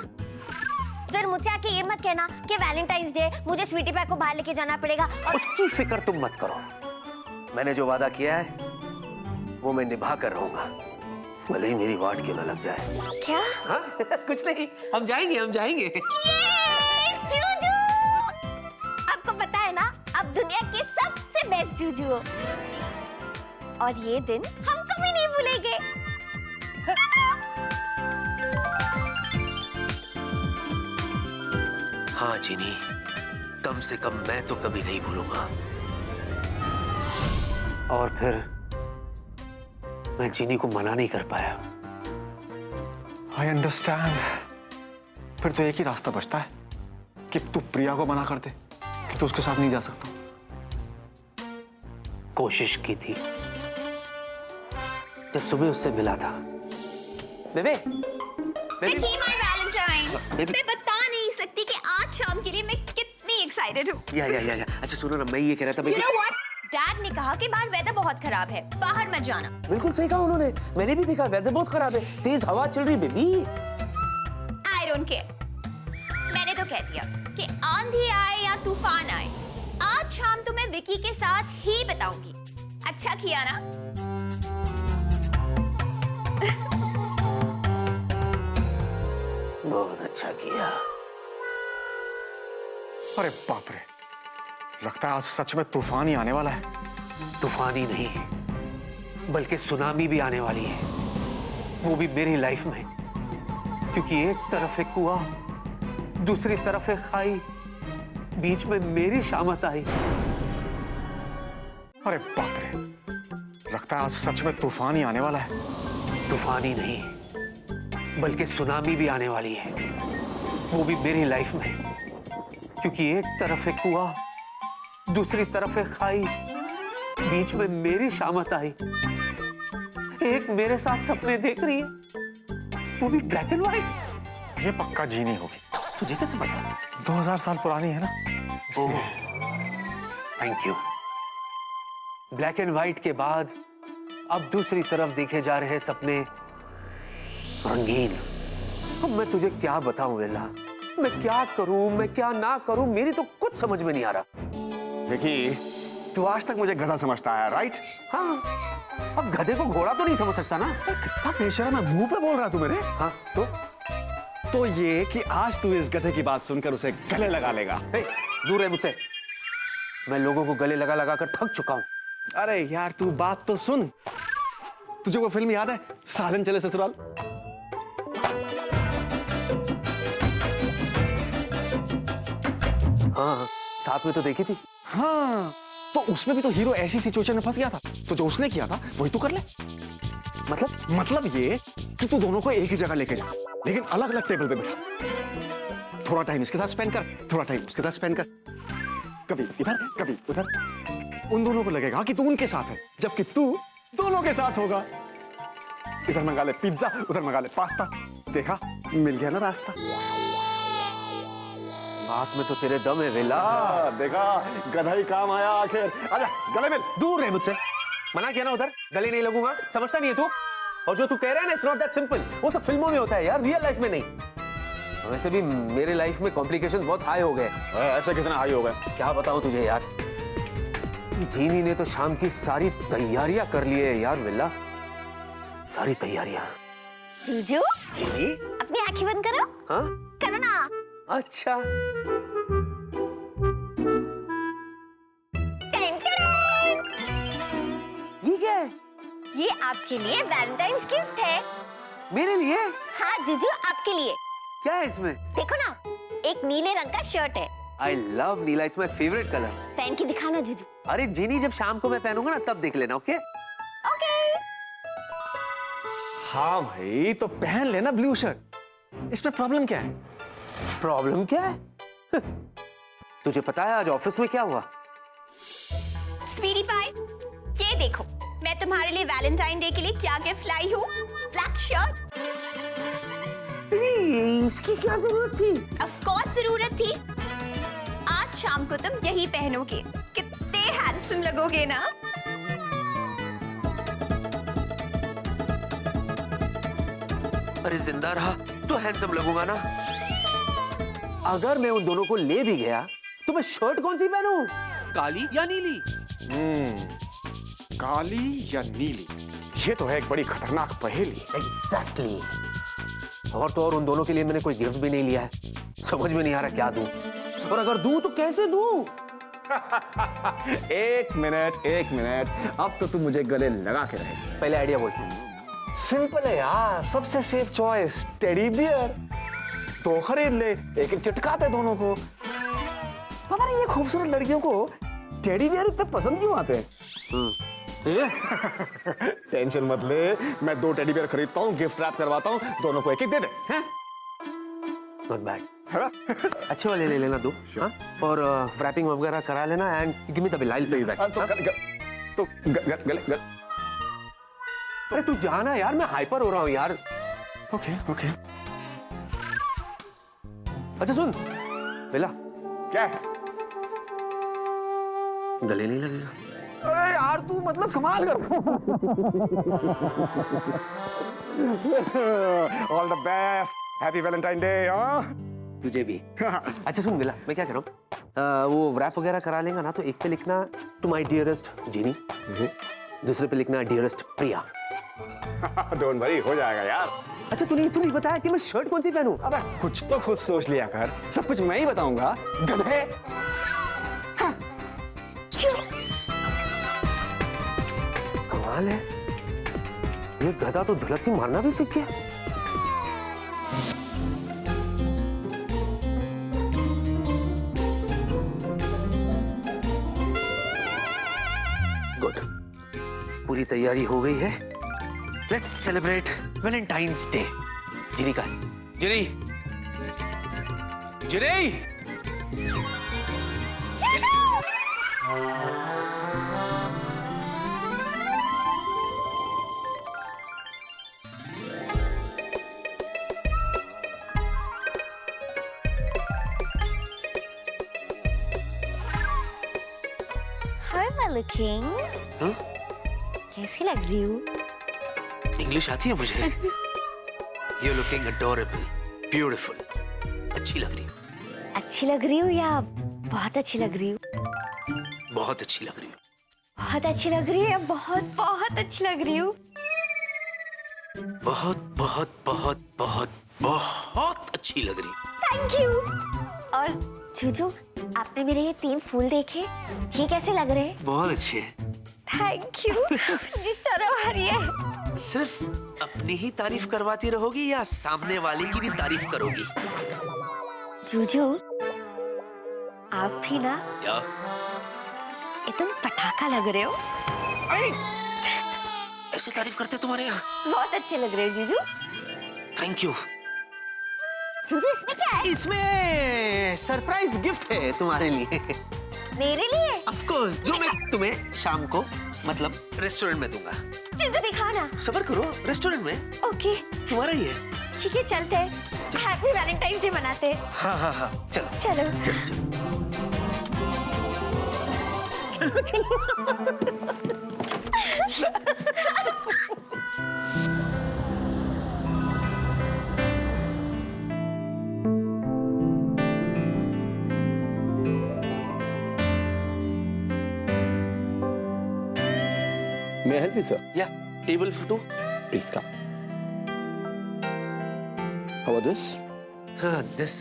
फिर मुझसे आके ये मत कहना कि वैलेंटाइंस डे मुझे स्वीटी पाई को बाहर लेके जाना पड़ेगा। और उसकी फिक्र तुम मत करो, मैंने जो वादा किया है वो मैं निभा कर रहूंगा, भले ही मेरी वाट क्यों ना लग जाए। क्या? हाँ कुछ नहीं, हम जाएंगे। जूजू! आपको पता है ना, अब दुनिया के सबसे बेस्ट जूजू हो। और ये दिन हम कभी नहीं भूलेंगे। हाँ जीनी, कम से कम मैं तो कभी नहीं भूलूंगा। और फिर मैं जीनी को मना नहीं कर पाया। I understand. फिर तो एक ही रास्ता बचता है कि तू प्रिया को मना कर दे कि तू उसके साथ नहीं जा सकता। कोशिश की थी जब सुबह उससे मिला था। बेबे विकी माय वैलेंटाइन, बेबी। मैं बता नहीं सकती कि आज शाम के लिए मैं कितनी एक्साइटेड हूँ। या अच्छा सुनो ना, मैं ये कह रहा था You know what? डैड ने कहा कि बाहर वेदर बहुत खराब है, बाहर मत जाना। बिल्कुल सही कहा उन्होंने, मैंने भी देखा वेदर बहुत खराब है, तेज हवा चल रही बेबी। I don't care। मैंने तो कह दिया कि आंधी आए या तूफान आए, आज शाम तो मैं विकी के साथ ही बिताऊंगी। अच्छा किया ना? बहुत अच्छा किया। अरे बाप रे, लगता है आज सच में तूफान ही आने वाला है। तूफान ही नहीं, बल्कि सुनामी भी आने वाली है, वो भी मेरी लाइफ में। क्योंकि एक तरफ एक कुआं, दूसरी तरफ एक खाई, बीच में मेरी शामत आई। अरे बाप रे, लगता है आज सच में तूफान ही आने वाला है। तूफान ही नहीं, बल्कि सुनामी भी आने वाली है, वो भी मेरी लाइफ में। क्योंकि एक तरफ एक कुआं, दूसरी तरफ एक खाई, बीच में मेरी शामत आई। एक मेरे साथ सपने देख रही है, वो भी ब्लैक एंड व्हाइट। ये पक्का जीनी होगी। तुझे कैसे पता? 2000 साल पुरानी है ना। Oh, thank you. Black and white के बाद अब दूसरी तरफ देखे जा रहे सपने रंगीन। अब मैं तुझे क्या बताऊं वेला, मैं क्या करूं, मैं क्या ना करूं, मेरी तो कुछ समझ में नहीं आ रहा। विकी, तू आज तक मुझे गधा समझता है, राइट? हाँ, अब गधे को घोड़ा तो नहीं समझ सकता ना। कितना बेशर्म है, मुंह पे बोल रहा तू मेरे। हाँ तो ये कि आज तू इस गधे की बात सुनकर उसे गले लगा लेगा। हे, दूर रहे मुझसे, मैं लोगों को गले लगा लगा कर थक चुका हूं। अरे यार तू बात तो सुन। तुझे वो फिल्म याद है, साजन चले ससुराल? हाँ, साथ में तो देखी थी। हाँ, तो उसमें भी तो हीरो ऐसी सिचुएशन में फंस गया था, तो जो उसने किया था वही तू कर ले। मतलब ये कि तू दोनों को एक ही जगह लेके जा, लेकिन अलग अलग टेबल पे बैठा। थोड़ा टाइम इसके साथ स्पेंड कर, थोड़ा टाइम उसके साथ स्पेंड कर, कभी इधर कभी उधर। उन दोनों को लगेगा कि तू उनके साथ है, जबकि तू दोनों के साथ होगा। इधर मंगा ले पिज्जा, उधर मंगा ले पास्ता। देखा, मिल गया ना रास्ता। बात में तो तेरे दम है वेला। देखा, गधा ही काम आया आखिर। आजा गले मिल। दूर रहे मुझसे, मना किया ना उधर, गले नहीं लगूंगा। समझता नहीं है तू? और जो तू कह रहा है ना, इट्स नॉट दैट सिंपल। वो सब फिल्मों में होता है यार, रियल लाइफ में नहीं। वैसे भी मेरे लाइफ में कॉम्प्लिकेशंस बहुत हाई हो गए। ऐसे कितना हाई हो गए? क्या बताऊं तुझे यार, जीनी ने तो शाम की सारी तैयारियां कर ली है यार वेला, सारी तैयारियां। जीजू, जीनी, अपनी आंखें बंद करो। हाँ करो ना। अच्छा। Ten ten. ये क्या है? ये आपके लिए वैलेंटाइंस गिफ्ट है। मेरे लिए? हाँ जीजू, आपके लिए। क्या है इसमें? देखो ना, एक नीले रंग का शर्ट है। I love Neela, it's my favourite colour. पहन के दिखाना जीजू। अरे जिनी, जब शाम को मैं पहनूंगा ना तब देख लेना, ओके? ओके। हाँ भाई, तो पहन लेना ब्लू शर्ट। इसमें प्रॉब्लम क्या है? प्रॉब्लम क्या है? तुझे पता है आज ऑफिस में क्या हुआ? स्वीटी पाई, ये देखो, मैं तुम्हारे लिए वैलेंटाइन डे के लिए क्या गिफ्ट लाई हूँ। Black shirt. इसकी क्या जरूरत थी? ऑफ कोर्स जरूरत थी। आज शाम को तुम यही पहनोगे, कितने हैंडसम लगोगे ना। अरे जिंदा रहा तो हैंडसम लगूंगा ना। अगर मैं उन दोनों को ले भी गया तो मैं शर्ट कौन सी पहनूं? काली या नीली? काली या नीली, ये तो है एक बड़ी खतरनाक पहेली। एग्जैक्टली। और तो और उन दोनों के लिए मैंने कोई गिफ्ट भी नहीं लिया है। समझ में नहीं आ रहा क्या दूं, और अगर दूं तो कैसे दूं? एक मिनट, अब तो तुम मुझे गले लगा के रहे। पहले आइडिया बोल। सिंपल है यार, सबसे सेफ चॉइस टेडी बियर। तो खरीद ले, एक एक चिटकाते दोनों को। पता नहीं ये खूबसूरत लड़कियों को टेडी बियर इतने पसंद क्यों आते हैं? टेंशन मत ले, मैं 2 टेडी बियर खरीदता हूँ, गिफ्ट रैप करवाता हूँ, दोनों को एक एक दे दे। हैं? Not bad. अच्छे वाले ले लेना 2, हाँ? और रैपिंग वगैरह करा लेना and give me the bill, I will pay you back. गले। अरे तू जाना यार, मैं हाइपर हो रहा हूँ यार। ओके। अच्छा सुन बेला, क्या? गले नहीं लगेगा? अरे यार तू मतलब कमाल कर। All the best, happy Valentine day. तुझे भी। अच्छा सुन बेला, मैं क्या कर रहा हूँ, वो रैप वगैरह करा लेगा ना तो एक पे लिखना टू माय डियरेस्ट जीनी, दूसरे पे लिखना डियरेस्ट प्रिया। डोंट वरी, हो जाएगा यार। अच्छा तूने नहीं बताया कि मैं शर्ट कौन सी पहनूं? अबे कुछ तो खुद सोच लिया कर, सब कुछ मैं ही बताऊंगा गधे। कमाल है, ये गधा तो धुलक्की मारना भी सीख गया। गुड, पूरी तैयारी हो गई है। Let's celebrate Valentine's Day. Genie का Genie How am I looking? हाँ? कैसी लग रही हूँ? इंग्लिश आती है मुझे। You're looking adorable, beautiful. अच्छी लग रही हो। अच्छी लग रही हूँ या बहुत अच्छी लग रही हूँ? बहुत अच्छी लग रही हो। बहुत अच्छी लग रही है या बहुत बहुत अच्छी लग रही हूँ? बहुत बहुत बहुत बहुत बहुत अच्छी लग रही हो। Thank you. और जूजू, आपने मेरे ये 3 फूल देखे, ये कैसे लग रहे हैं? बहुत अच्छे। Thank you. मुझे शर्म आ रही है। सिर्फ अपनी ही तारीफ करवाती रहोगी या सामने वाले की भी तारीफ करोगी? जूजू, आप भी ना क्या? एकदम पटाखा लग रहे हो। ऐसे तारीफ करते तुम्हारे यहाँ? बहुत अच्छे लग रहे हो जूजू। Thank you. जूजू, इसमें क्या है? इसमें सरप्राइज गिफ्ट है तुम्हारे लिए। मेरे लिए? ऑफ कोर्स, जो मैं तुम्हें शाम को मतलब रेस्टोरेंट में दूंगा। जूजू दिखाओ ना। सब्र करो, रेस्टोरेंट में। ओके तुम्हारा ही है। ठीक है, चलते हैं, हैप्पी वैलेंटाइन डे मनाते हैं। हाँ चलो चलो। May I help you, sir? या table for 2? Please come. How about this? हाँ, this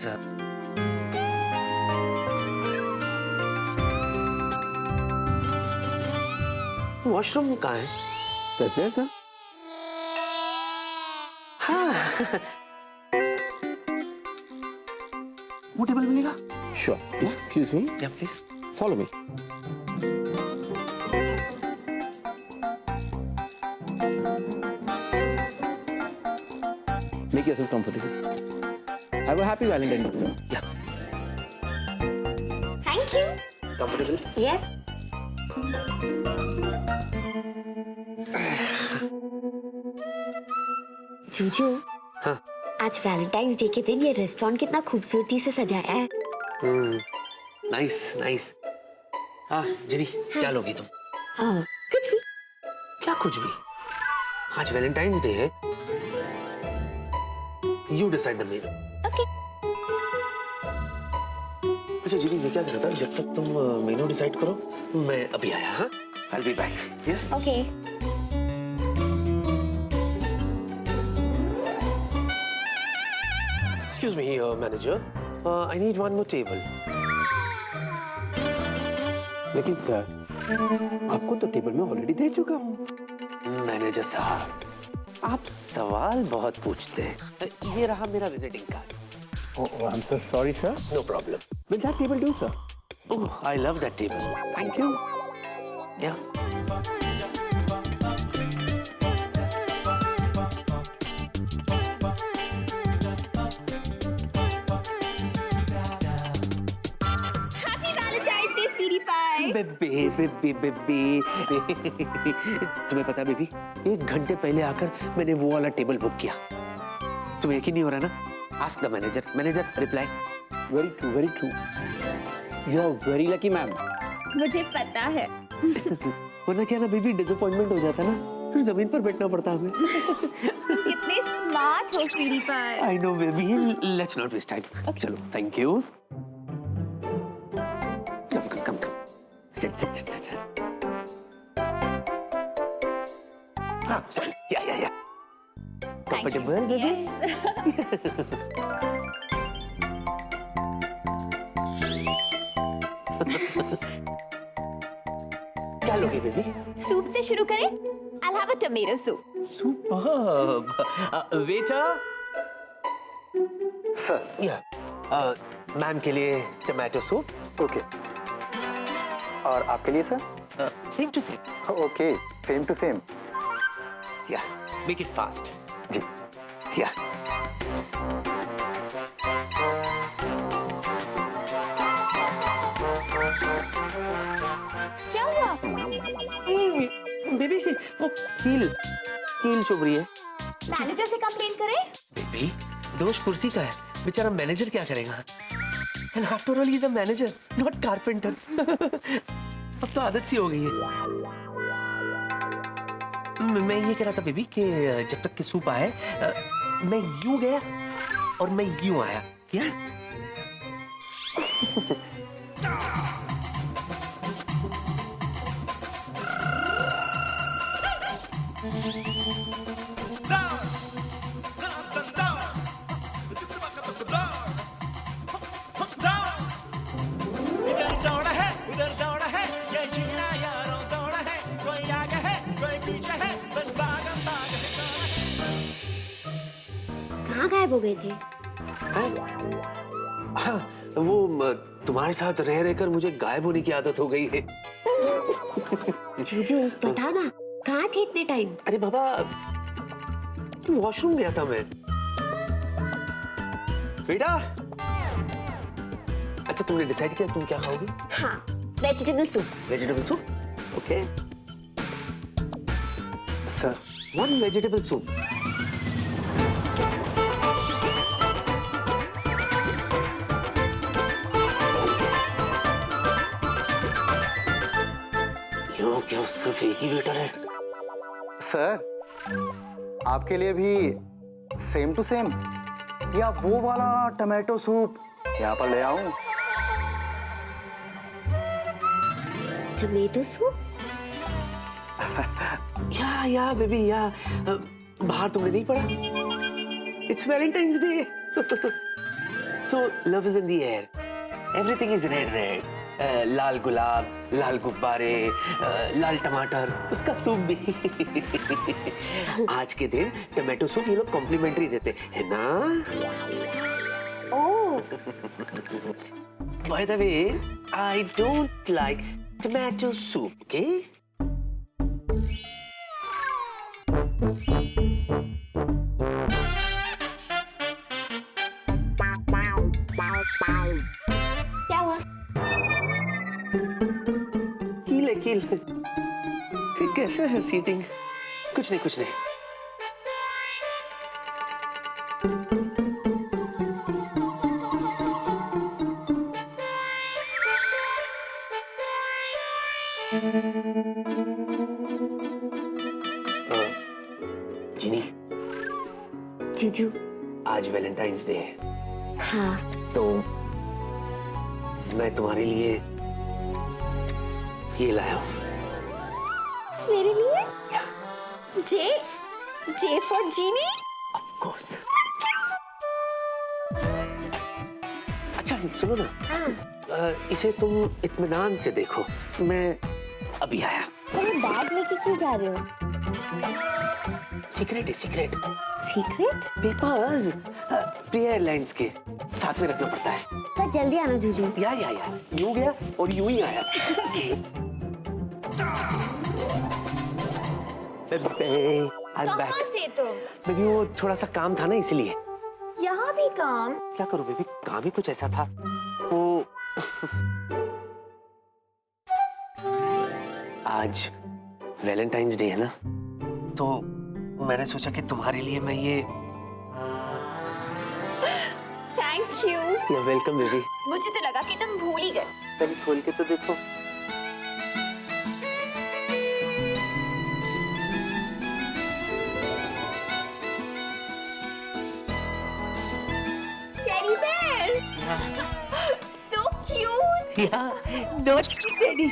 वॉशरूम कहाँ है? That's there, sir. हाँ वो टेबल मिलेगा? Sure. Excuse me. या please. Follow me. Make yourself comfortable. Have a happy Valentine's Day, sir. या thank you. Comfortable? Yes. Juju, हाँ। आज वैलेंटाइंस डे के दिन ये रेस्टोरेंट कितना खूबसूरती से सजाया है। Nice nice. हाँ जिनी, क्या लोगी तुम? कुछ भी। क्या कुछ भी? आज वैलेंटाइंस डे है। You decide the menu. Okay. अच्छा जिनी, मैं क्या कर रहा था, जब तक तुम मेनू डिसाइड करो मैं अभी आया। हाँ, I'll be back. Yeah? Okay. Excuse me, manager. I need one more table. लेकिन सर, आपको तो टेबल में ऑलरेडी दे चुका हूँ। मैनेजर साहब, आप सवाल बहुत पूछते हैं। ये रहा मेरा visiting card. Oh, I'm so sorry, sir. No problem. Will that table do, sir? Oh, I love that table. Thank you. Yeah. Happy Valentine's Day sweetie pie. Baby baby baby तुम्हें पता बेबी, 1 घंटे पहले आकर मैंने वो वाला टेबल बुक किया। तुम्हें यकीन नहीं हो रहा ना? Ask the manager. Manager reply. Very true, very true. You are very lucky, ma'am. मुझे पता है। वरना क्या ना बेबी, डिसअपॉइंटमेंट हो जाता ना, फिर जमीन पर बैठना पड़ता हमें। कितने स्मार्ट हो स्वीटी पाई। I know baby. Let's not waste time. चलो, thank you. Come. Sit. हाँ, sorry. Yeah. Comfortable, baby? क्या लोगे बेबी? सूप से शुरू करें? I'll have a tomato soup. Superb. Waiter. Sir. Yeah. Ma'am के लिए टमाटो सूप। Okay. और आपके लिए, sir? Same to same. Okay. Same to same. Yeah. Make it fast. जी. Yeah. क्या हुआ? बेबी, वो कील चुभ रही है। मैनेजर से कंप्लेन करें? बेबी, दोष कुर्सी का है, बेचारा मैनेजर क्या करेगा? And after all, he's a manager, not carpenter. अब तो आदत सी हो गई है। मैं ये कह रहा था बेबी कि जब तक कि सूप आए, मैं यूं गया और मैं यूं आया। क्या? कहाँ गायब हो गए थे? हाँ, वो तुम्हारे साथ रह रहकर मुझे गायब होने की आदत हो गई है। जूजू, बता ना, कहाँ थे इतने टाइम? अरे बाबा, वॉशरूम गया था मैं। बेटा, अच्छा तुमने डिसाइड किया तुम क्या खाओगी? हाँ, vegetable soup. Vegetable soup? Okay sir, 1 vegetable soup. क्यों सिर्फ एक ही वेटर है? सर, आपके लिए भी सेम टू सेम या वो वाला टमाटो सूप यहाँ पर ले आऊं? Tomato soup? या बेबी या, बाहर तुमने नहीं पढ़ा? It's Valentine's Day. So love is in the air, everything is red. लाल गुलाब, लाल गुब्बारे, लाल टमाटर, उसका सूप भी। आज के दिन टमाटो सूप ये लोग कॉम्प्लीमेंट्री देते है ना? ओह, By the way, I don't like tomato soup, okay? क्या हुआ? कील कैसे है सीटिंग? कुछ नहीं, कुछ नहीं। जीनी, जीजू। आज वैलेंटाइंस डे है, हाँ, तो मैं तुम्हारे लिए ये लाया हूँ। मेरे लिए? J for Jeannie? Of course. अच्छा सुनो ना, हाँ, इसे तुम इत्मीनान से देखो, मैं अभी आया। तुम बैग लेके क्यों जा रहे हो? सीक्रेट है, सीक्रेट। सीक्रेट? पेपर्स, प्रिया एयरलाइंस के साथ में रखना पड़ता है। तो जल्दी आना जीजू। या यूं गया और यूं ही आया। कहाँ थे तुम? बेबी वो थोड़ा सा काम था ना, इसलिए। यहाँ भी काम? क्या करूं बेबी, काम ही कुछ ऐसा था। वो आज वैलेंटाइंस डे है ना, तो मैंने सोचा कि तुम्हारे लिए मैं ये। Thank you. You're welcome baby. मुझे तो लगा कि तुम भूल ही गए। पहले खोल के तो देखो। Teddy bear. So cute. Yeah, naughty Teddy.